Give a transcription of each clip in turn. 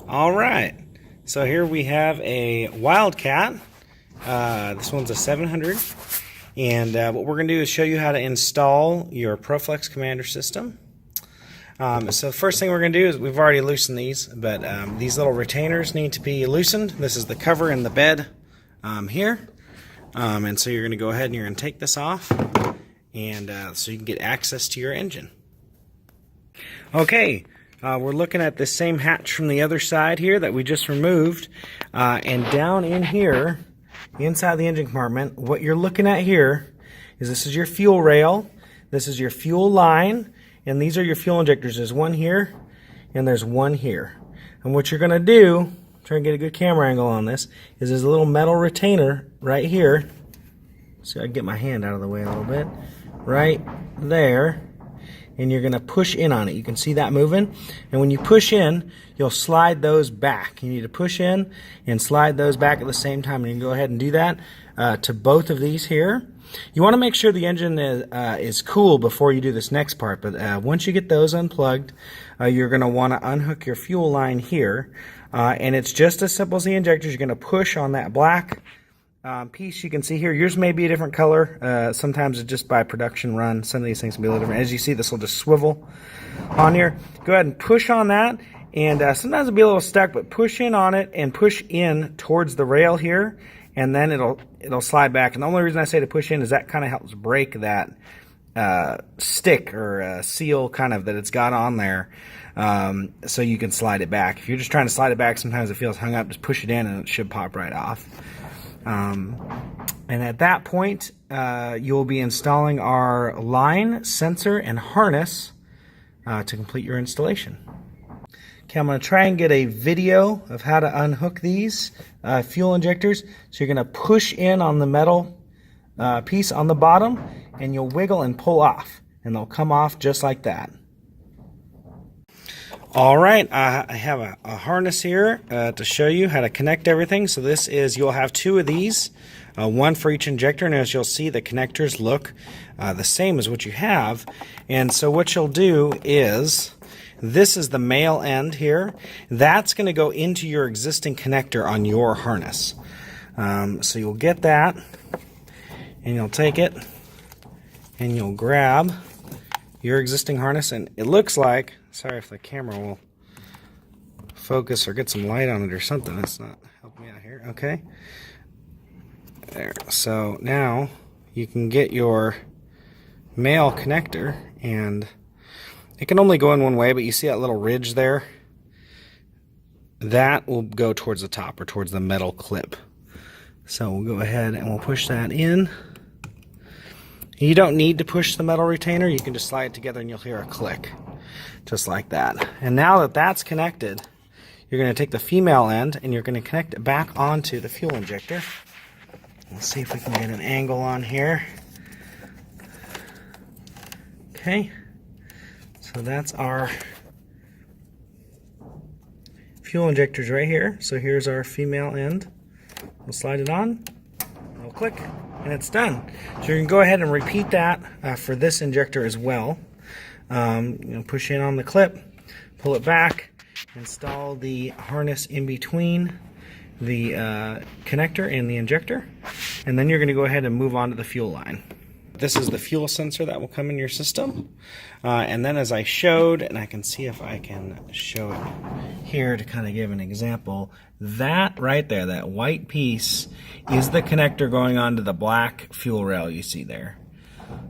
All right, so here we have a Wildcat. This one's a 700, and what we're going to do is show you how to install your PROFLEX commander system. So the first thing we're going to do is, we've already loosened these, but these little retainers need to be loosened. This is the cover in the bed here, and so you're going to go ahead and you're going to take this off, and so you can get access to your engine. Okay. We're looking at the same hatch from the other side here that we just removed, and down in here, inside the engine compartment, what you're looking at here is this is your fuel rail, this is your fuel line, and these are your fuel injectors. There's one here, and there's one here. And what you're going to do, try and get a good camera angle on this, is there's a little metal retainer right here. See, I can get my hand out of the way a little bit. Right there. And you're going to push in on it. You can see that moving. And when you push in, you'll slide those back. You need to push in and slide those back at the same time. And you can go ahead and do that to both of these here. You want to make sure the engine is cool before you do this next part. But once you get those unplugged, you're going to want to unhook your fuel line here. And it's just as simple as the injectors. You're going to push on that black piece you can see here. Yours may be a different color. Sometimes it's just by production run. Some of these things can be a little different. As you see, this will just swivel on here. Go ahead and push on that, and sometimes it'll be a little stuck, but push in on it and push in towards the rail here, and then it'll slide back. And the only reason I say to push in is that kind of helps break that stick or seal kind of that it's got on there, so you can slide it back. If you're just trying to slide it back, sometimes it feels hung up. Just push it in and it should pop right off. And at that point, you'll be installing our line, sensor, and harness to complete your installation. Okay, I'm going to try and get a video of how to unhook these fuel injectors. So you're going to push in on the metal piece on the bottom, and you'll wiggle and pull off, and they'll come off just like that. All right, I have a harness here to show you how to connect everything. So this is, you'll have two of these, one for each injector, and as you'll see, the connectors look the same as what you have. And so what you'll do is, this is the male end here. That's going to go into your existing connector on your harness. So you'll get that, and you'll take it, and you'll grab your existing harness, and it looks like, sorry if the camera will focus or get some light on it or something. That's not helping me out here. Okay. There. So now you can get your male connector, and it can only go in one way, but you see that little ridge there? That will go towards the top or towards the metal clip. So we'll go ahead and we'll push that in. You don't need to push the metal retainer. You can just slide it together and you'll hear a click. Just like that. And now that that's connected, you're going to take the female end and you're going to connect it back onto the fuel injector. Let's see if we can get an angle on here. Okay. So that's our fuel injectors right here. So here's our female end. We'll slide it on. It'll click. And it's done. So you can go ahead and repeat that for this injector as well. Push in on the clip, pull it back, install the harness in between the connector and the injector, and then you're going to go ahead and move on to the fuel line. This is the fuel sensor that will come in your system, and then as I showed, and I can see if I can show it here to kind of give an example, that right there, that white piece, is the connector going onto the black fuel rail you see there.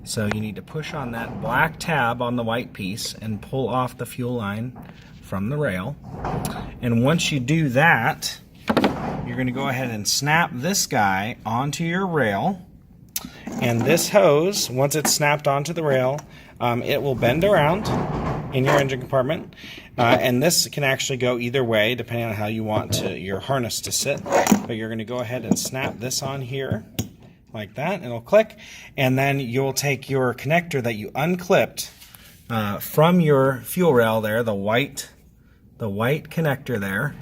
So you need to push on that black tab on the white piece and pull off the fuel line from the rail. And once you do that, you're going to go ahead and snap this guy onto your rail. And this hose, once it's snapped onto the rail, it will bend around in your engine compartment. And this can actually go either way, depending on how you want your harness to sit. But you're going to go ahead and snap this on here, like that, and it'll click. And then you'll take your connector that you unclipped from your fuel rail there, the white connector there,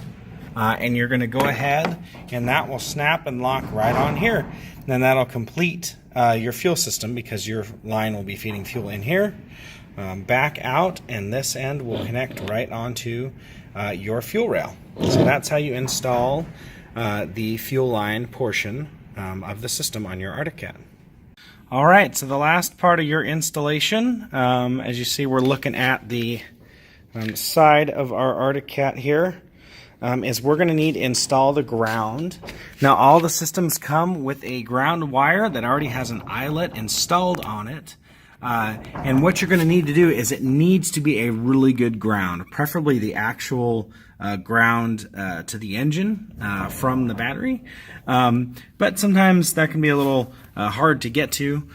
and you're going to go ahead, and that will snap and lock right on here. And then that'll complete your fuel system, because your line will be feeding fuel in here. back out, and this end will connect right onto your fuel rail. So that's how you install the fuel line portion of the system on your Arctic Cat. All right, so the last part of your installation, as you see, we're looking at the side of our Arctic Cat here, is we're going to need to install the ground. Now, all the systems come with a ground wire that already has an eyelet installed on it. And what you're going to need to do is it needs to be a really good ground, preferably the actual ground to the engine from the battery. But sometimes that can be a little hard to get to.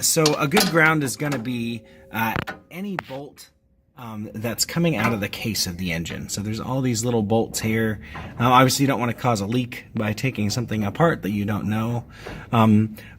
So a good ground is going to be any bolt that's coming out of the case of the engine. So there's all these little bolts here. Obviously you don't want to cause a leak by taking something apart that you don't know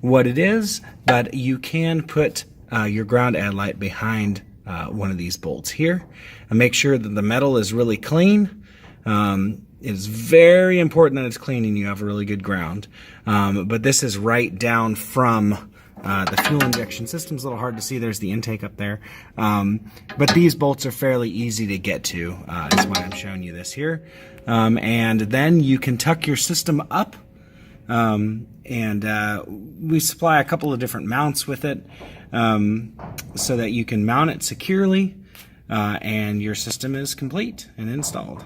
what it is, but you can put your ground ad light behind one of these bolts here, and make sure that the metal is really clean. It's very important that it's clean and you have a really good ground. But this is right down from the fuel injection system. Is a little hard to see. There's the intake up there. But these bolts are fairly easy to get to. That's why I'm showing you this here. And then you can tuck your system up. We supply a couple of different mounts with it so that you can mount it securely, and your system is complete and installed.